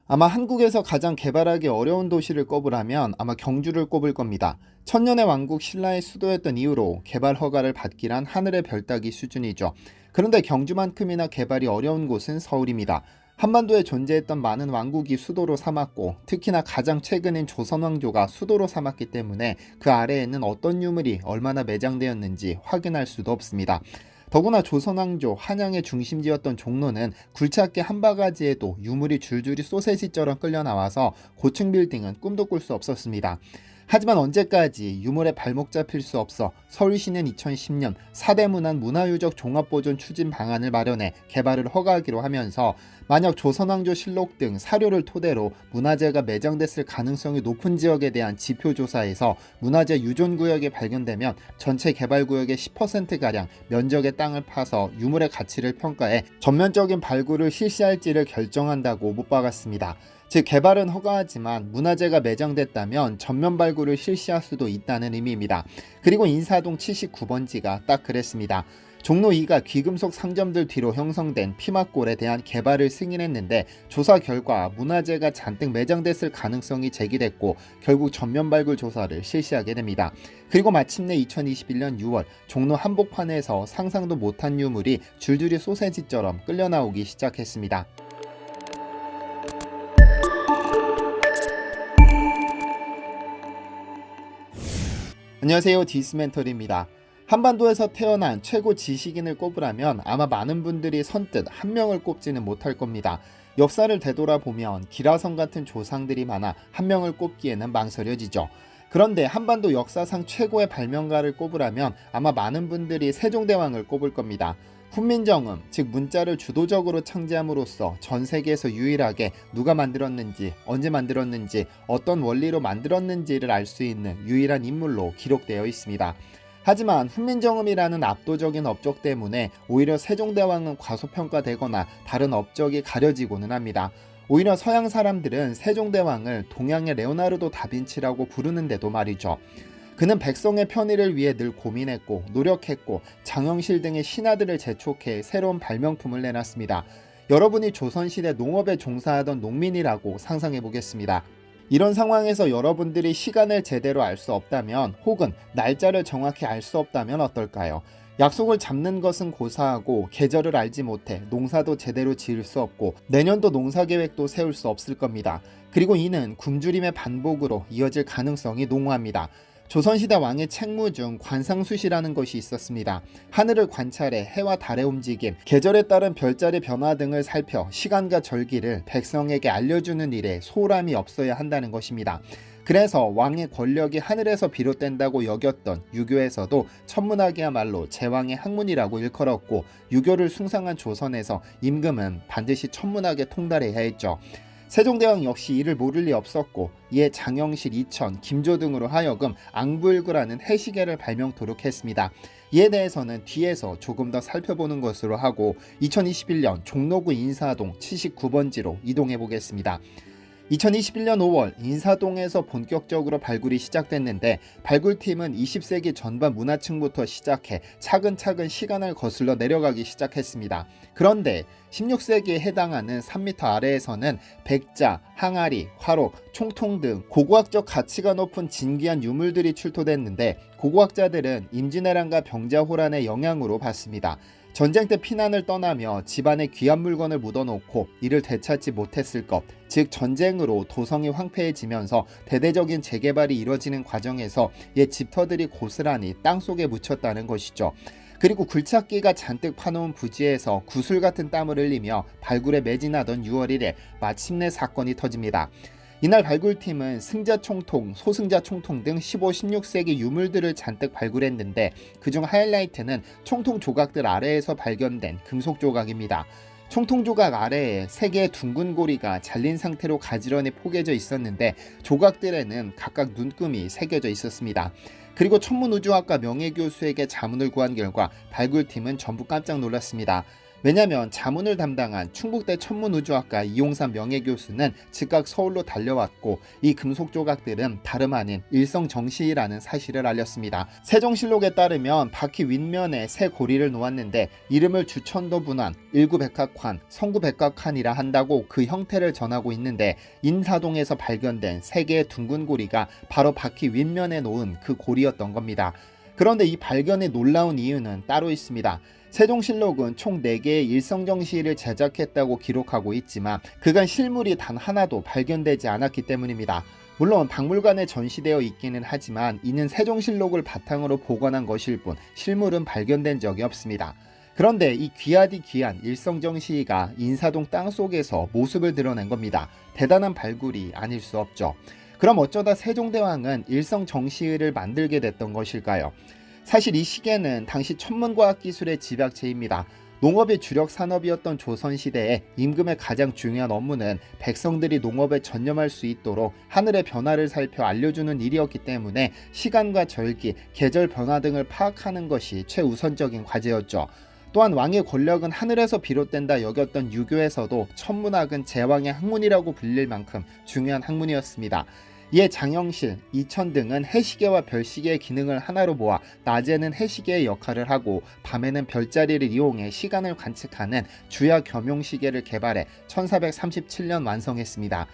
아마 한국에서 가장 개발하기 어려운 도시를 꼽으라면 아마 경주를 꼽을 겁니다. 천년의 왕국 신라의 수도였던 이후로 개발 허가를 받기란 하늘의 별 따기 수준이죠. 그런데 경주만큼이나 개발이 어려운 곳은 서울입니다. 한반도에 존재했던 많은 왕국이 수도로 삼았고, 특히나 가장 최근인 조선왕조가 수도로 삼았기 때문에 그 아래에는 어떤 유물이 얼마나 매장되었는지 확인할 수도 없습니다. 더구나 조선왕조 한양의 중심지였던 종로는 굴착기 한 바가지에도 유물이 줄줄이 소세지처럼 끌려 나와서 고층 빌딩은 꿈도 꿀 수 없었습니다. 하지만 언제까지 유물에 발목 잡힐 수 없어 서울시는 2010년 4대 문안 문화유적 종합보존 추진 방안을 마련해 개발을 허가하기로 하면서, 만약 조선왕조 실록 등 사료를 토대로 문화재가 매장됐을 가능성이 높은 지역에 대한 지표조사에서 문화재 유존구역이 발견되면 전체 개발구역의 10%가량 면적의 땅을 파서 유물의 가치를 평가해 전면적인 발굴을 실시할지를 결정한다고 못 박았습니다. 즉, 개발은 허가하지만 문화재가 매장됐다면 전면 발굴을 실시할 수도 있다는 의미입니다. 그리고 인사동 79번지가 딱 그랬습니다. 종로 2가 귀금속 상점들 뒤로 형성된 피막골에 대한 개발을 승인했는데, 조사 결과 문화재가 잔뜩 매장됐을 가능성이 제기됐고 결국 전면 발굴 조사를 실시하게 됩니다. 그리고 마침내 2021년 6월 종로 한복판에서 상상도 못한 유물이 줄줄이 소세지처럼 끌려 나오기 시작했습니다. 안녕하세요, 디스멘털입니다. 한반도에서 태어난 최고 지식인을 꼽으라면 아마 많은 분들이 선뜻 한 명을 꼽지는 못할 겁니다. 역사를 되돌아보면 기라성 같은 조상들이 많아 한 명을 꼽기에는 망설여지죠. 그런데 한반도 역사상 최고의 발명가를 꼽으라면 아마 많은 분들이 세종대왕을 꼽을 겁니다. 훈민정음, 즉 문자를 주도적으로 창제함으로써 전 세계에서 유일하게 누가 만들었는지, 언제 만들었는지, 어떤 원리로 만들었는지를 알 수 있는 유일한 인물로 기록되어 있습니다. 하지만 훈민정음이라는 압도적인 업적 때문에 오히려 세종대왕은 과소평가되거나 다른 업적이 가려지고는 합니다. 오히려 서양 사람들은 세종대왕을 동양의 레오나르도 다빈치라고 부르는데도 말이죠. 그는 백성의 편의를 위해 늘 고민했고 노력했고 장영실 등의 신하들을 재촉해 새로운 발명품을 내놨습니다. 여러분이 조선시대 농업에 종사하던 농민이라고 상상해 보겠습니다. 이런 상황에서 여러분들이 시간을 제대로 알 수 없다면, 혹은 날짜를 정확히 알 수 없다면 어떨까요? 약속을 잡는 것은 고사하고 계절을 알지 못해 농사도 제대로 지을 수 없고 내년도 농사계획도 세울 수 없을 겁니다. 그리고 이는 굶주림의 반복으로 이어질 가능성이 농후합니다. 조선시대 왕의 책무 중 관상수시라는 것이 있었습니다. 하늘을 관찰해 해와 달의 움직임, 계절에 따른 별자리 변화 등을 살펴 시간과 절기를 백성에게 알려주는 일에 소홀함이 없어야 한다는 것입니다. 그래서 왕의 권력이 하늘에서 비롯된다고 여겼던 유교에서도 천문학이야말로 제왕의 학문이라고 일컬었고, 유교를 숭상한 조선에서 임금은 반드시 천문학에 통달해야 했죠. 세종대왕 역시 이를 모를 리 없었고, 이에 장영실, 이천, 김조 등으로 하여금 앙부일구라는 해시계를 발명토록 했습니다. 이에 대해서는 뒤에서 조금 더 살펴보는 것으로 하고 2021년 종로구 인사동 79번지로 이동해 보겠습니다. 2021년 5월 인사동에서 본격적으로 발굴이 시작됐는데, 발굴팀은 20세기 전반 문화층부터 시작해 차근차근 시간을 거슬러 내려가기 시작했습니다. 그런데 16세기에 해당하는 3m 아래에서는 백자, 항아리, 화로, 총통 등 고고학적 가치가 높은 진귀한 유물들이 출토됐는데, 고고학자들은 임진왜란과 병자호란의 영향으로 봤습니다. 전쟁 때 피난을 떠나며 집안에 귀한 물건을 묻어놓고 이를 되찾지 못했을 것, 즉 전쟁으로 도성이 황폐해지면서 대대적인 재개발이 이뤄지는 과정에서 옛 집터들이 고스란히 땅속에 묻혔다는 것이죠. 그리고 굴착기가 잔뜩 파놓은 부지에서 구슬 같은 땀을 흘리며 발굴에 매진하던 6월 1일 마침내 사건이 터집니다. 이날 발굴팀은 승자 총통, 소승자 총통 등 15, 16세기 유물들을 잔뜩 발굴했는데, 그중 하이라이트는 총통 조각들 아래에서 발견된 금속 조각입니다. 총통 조각 아래에 3개의 둥근 고리가 잘린 상태로 가지런히 포개져 있었는데, 조각들에는 각각 눈금이 새겨져 있었습니다. 그리고 천문우주학과 명예교수에게 자문을 구한 결과 발굴팀은 전부 깜짝 놀랐습니다. 왜냐하면 자문을 담당한 충북대 천문우주학과 이용삼 명예교수는 즉각 서울로 달려왔고 이 금속 조각들은 다름 아닌 일성정시라는 사실을 알렸습니다. 세종실록에 따르면 바퀴 윗면에 새 고리를 놓았는데 이름을 주천도 분환, 일구백합환, 성구백합환이라 한다고 그 형태를 전하고 있는데 인사동에서 발견된 세 개의 둥근 고리가 바로 바퀴 윗면에 놓은 그 고리였던 겁니다. 그런데 이 발견이 놀라운 이유는 따로 있습니다. 세종실록은 총 4개의 일성정시를 제작했다고 기록하고 있지만 그간 실물이 단 하나도 발견되지 않았기 때문입니다. 물론 박물관에 전시되어 있기는 하지만 이는 세종실록을 바탕으로 복원한 것일 뿐 실물은 발견된 적이 없습니다. 그런데 이 귀하디 귀한 일성정시가 인사동 땅속에서 모습을 드러낸 겁니다. 대단한 발굴이 아닐 수 없죠. 그럼 어쩌다 세종대왕은 일성정시를 만들게 됐던 것일까요? 사실 이 시계는 당시 천문과학기술의 집약체입니다. 농업이 주력 산업이었던 조선시대에 임금의 가장 중요한 업무는 백성들이 농업에 전념할 수 있도록 하늘의 변화를 살펴 알려주는 일이었기 때문에 시간과 절기, 계절 변화 등을 파악하는 것이 최우선적인 과제였죠. 또한 왕의 권력은 하늘에서 비롯된다 여겼던 유교에서도 천문학은 제왕의 학문이라고 불릴 만큼 중요한 학문이었습니다. 이에 장영실, 이천 등은 해시계와 별시계의 기능을 하나로 모아 낮에는 해시계의 역할을 하고 밤에는 별자리를 이용해 시간을 관측하는 주야 겸용시계를 개발해 1437년 완성했습니다.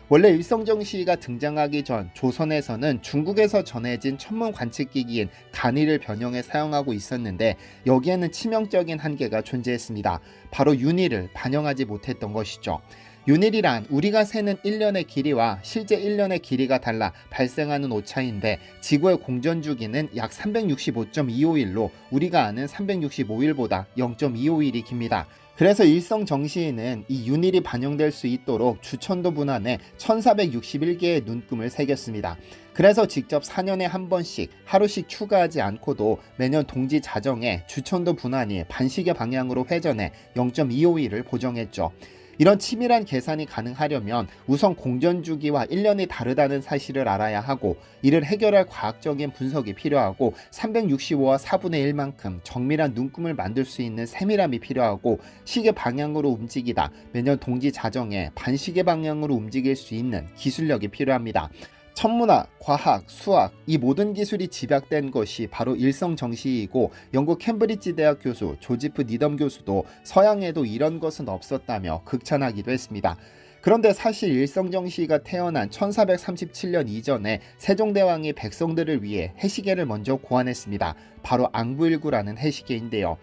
원래 일성정시가 등장하기 전 조선에서는 중국에서 전해진 천문 관측기기인 간이를 변형해 사용하고 있었는데 여기에는 치명적인 한계가 존재했습니다. 바로 윤희를 반영하지 못했던 것이죠. 윤일이란 우리가 세는 1년의 길이와 실제 1년의 길이가 달라 발생하는 오차인데 지구의 공전주기는 약 365.251로 우리가 아는 365일보다 0.251이 깁니다. 그래서 일성정시에는 이 윤일이 반영될 수 있도록 주천도 분환에 1461개의 눈금을 새겼습니다. 그래서 직접 4년에 한 번씩 하루씩 추가하지 않고도 매년 동지 자정에 주천도 분환이 반시계 방향으로 회전해 0.251을 보정했죠. 이런 치밀한 계산이 가능하려면 우선 공전주기와 1년이 다르다는 사실을 알아야 하고 이를 해결할 과학적인 분석이 필요하고 365와 4분의 1만큼 정밀한 눈금을 만들 수 있는 세밀함이 필요하고 시계 방향으로 움직이다 매년 동지 자정에 반시계 방향으로 움직일 수 있는 기술력이 필요합니다. 천문학, 과학, 수학 이 모든 기술이 집약된 것이 바로 일성정시이고 영국 캠브리지 대학 교수 조지프 니덤 교수도 서양에도 이런 것은 없었다며 극찬하기도 했습니다. 그런데 사실 일성정시가 태어난 1437년 이전에 세종대왕이 백성들을 위해 해시계를 먼저 고안했습니다. 바로 앙부일구라는 해시계인데요.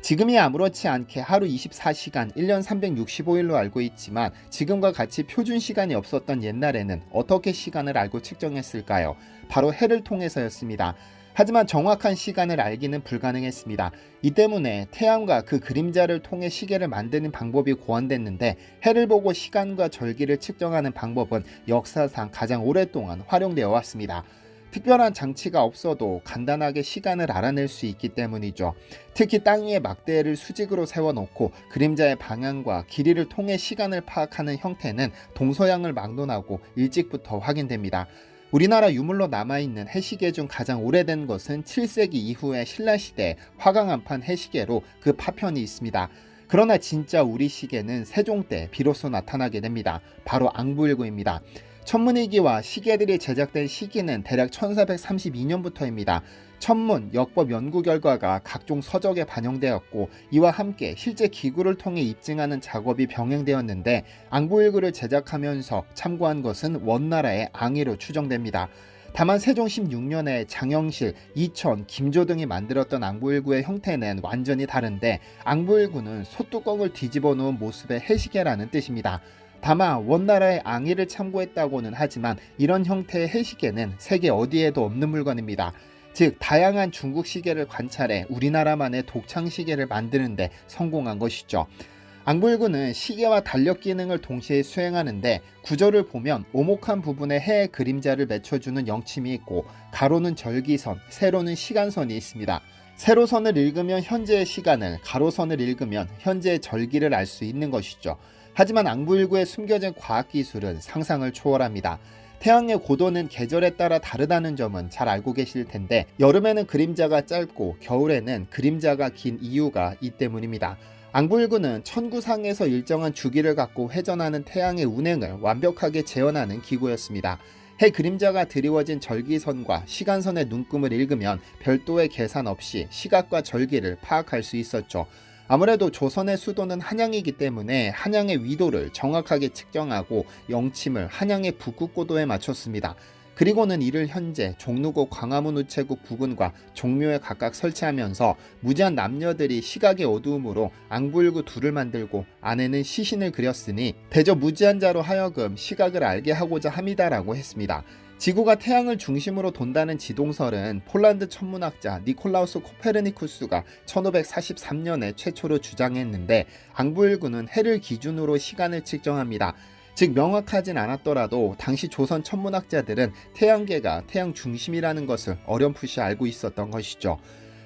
지금이 아무렇지 않게 하루 24시간 1년 365일로 알고 있지만 지금과 같이 표준 시간이 없었던 옛날에는 어떻게 시간을 알고 측정했을까요? 바로 해를 통해서였습니다. 하지만 정확한 시간을 알기는 불가능했습니다. 이 때문에 태양과 그 그림자를 통해 시계를 만드는 방법이 고안됐는데 해를 보고 시간과 절기를 측정하는 방법은 역사상 가장 오랫동안 활용되어 왔습니다. 특별한 장치가 없어도 간단하게 시간을 알아낼 수 있기 때문이죠. 특히 땅 위에 막대를 수직으로 세워놓고 그림자의 방향과 길이를 통해 시간을 파악하는 형태는 동서양을 막론하고 일찍부터 확인됩니다. 우리나라 유물로 남아있는 해시계 중 가장 오래된 것은 7세기 이후의 신라시대 화강암판 해시계로 그 파편이 있습니다. 그러나 진짜 우리 시계는 세종 때 비로소 나타나게 됩니다. 바로 앙부일구입니다. 천문일기와 시계들이 제작된 시기는 대략 1432년부터입니다. 천문, 역법 연구 결과가 각종 서적에 반영되었고 이와 함께 실제 기구를 통해 입증하는 작업이 병행되었는데 앙부일구를 제작하면서 참고한 것은 원나라의 앙의로 추정됩니다. 다만 세종 16년에 장영실, 이천, 김조 등이 만들었던 앙부일구의 형태는 완전히 다른데 앙부일구는 소뚜껑을 뒤집어 놓은 모습의 해시계라는 뜻입니다. 다만 원나라의 앙의를 참고했다고는 하지만 이런 형태의 해시계는 세계 어디에도 없는 물건입니다. 즉 다양한 중국 시계를 관찰해 우리나라만의 독창 시계를 만드는 데 성공한 것이죠. 앙부일구는 시계와 달력 기능을 동시에 수행하는데 구조를 보면 오목한 부분에 해의 그림자를 맺혀주는 영침이 있고 가로는 절기선, 세로는 시간선이 있습니다. 세로선을 읽으면 현재의 시간을, 가로선을 읽으면 현재의 절기를 알 수 있는 것이죠. 하지만 앙부일구에 숨겨진 과학기술은 상상을 초월합니다. 태양의 고도는 계절에 따라 다르다는 점은 잘 알고 계실 텐데 여름에는 그림자가 짧고 겨울에는 그림자가 긴 이유가 이 때문입니다. 앙부일구는 천구상에서 일정한 주기를 갖고 회전하는 태양의 운행을 완벽하게 재현하는 기구였습니다. 해 그림자가 드리워진 절기선과 시간선의 눈금을 읽으면 별도의 계산 없이 시각과 절기를 파악할 수 있었죠. 아무래도 조선의 수도는 한양이기 때문에 한양의 위도를 정확하게 측정하고 영침을 한양의 북극고도에 맞췄습니다. 그리고는 이를 현재 종로구 광화문 우체국 부근과 종묘에 각각 설치하면서 무지한 남녀들이 시각의 어두움으로 앙부일구 둘을 만들고 안에는 시신을 그렸으니 대저 무지한 자로 하여금 시각을 알게 하고자 함이다라고 했습니다. 지구가 태양을 중심으로 돈다는 지동설은 폴란드 천문학자 니콜라우스 코페르니쿠스가 1543년에 최초로 주장했는데 앙부일구는 해를 기준으로 시간을 측정합니다. 즉 명확하진 않았더라도 당시 조선 천문학자들은 태양계가 태양 중심이라는 것을 어렴풋이 알고 있었던 것이죠.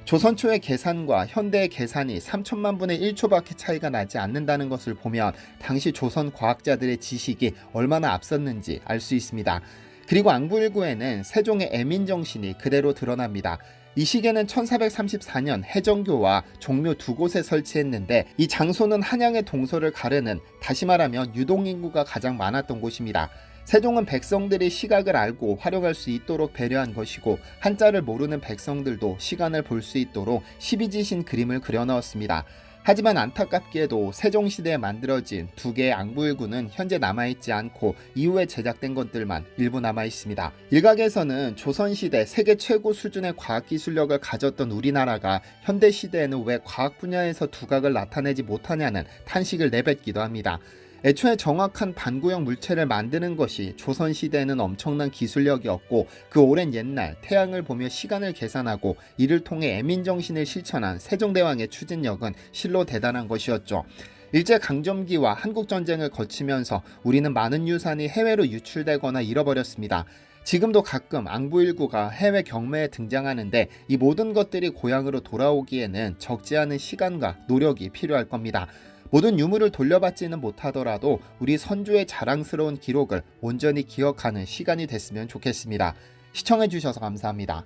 조선 초의 계산과 현대의 계산이 3천만 분의 1초밖에 차이가 나지 않는다는 것을 보면 당시 조선 과학자들의 지식이 얼마나 앞섰는지 알 수 있습니다. 그리고 앙부일구에는 세종의 애민정신이 그대로 드러납니다. 이 시계는 1434년 해정교와 종묘 두 곳에 설치했는데 이 장소는 한양의 동서를 가르는, 다시 말하면 유동인구가 가장 많았던 곳입니다. 세종은 백성들이 시각을 알고 활용할 수 있도록 배려한 것이고 한자를 모르는 백성들도 시간을 볼 수 있도록 십이지신 그림을 그려넣었습니다. 하지만 안타깝게도 세종시대에 만들어진 두 개의 앙부일구는 현재 남아있지 않고 이후에 제작된 것들만 일부 남아있습니다. 일각에서는 조선시대 세계 최고 수준의 과학기술력을 가졌던 우리나라가 현대시대에는 왜 과학 분야에서 두각을 나타내지 못하냐는 탄식을 내뱉기도 합니다. 애초에 정확한 반구형 물체를 만드는 것이 조선시대에는 엄청난 기술력이었고 그 오랜 옛날 태양을 보며 시간을 계산하고 이를 통해 애민정신을 실천한 세종대왕의 추진력은 실로 대단한 것이었죠. 일제강점기와 한국전쟁을 거치면서 우리는 많은 유산이 해외로 유출되거나 잃어버렸습니다. 지금도 가끔 앙부일구가 해외 경매에 등장하는데 이 모든 것들이 고향으로 돌아오기에는 적지 않은 시간과 노력이 필요할 겁니다. 모든 유물을 돌려받지는 못하더라도 우리 선조의 자랑스러운 기록을 온전히 기억하는 시간이 됐으면 좋겠습니다. 시청해주셔서 감사합니다.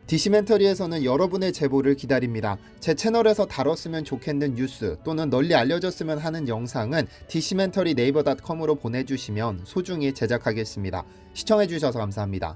디시멘터리에서는 여러분의 제보를 기다립니다. 제 채널에서 다뤘으면 좋겠는 뉴스 또는 널리 알려졌으면 하는 영상은 디시멘터리 네이버.com으로 보내주시면 소중히 제작하겠습니다. 시청해주셔서 감사합니다.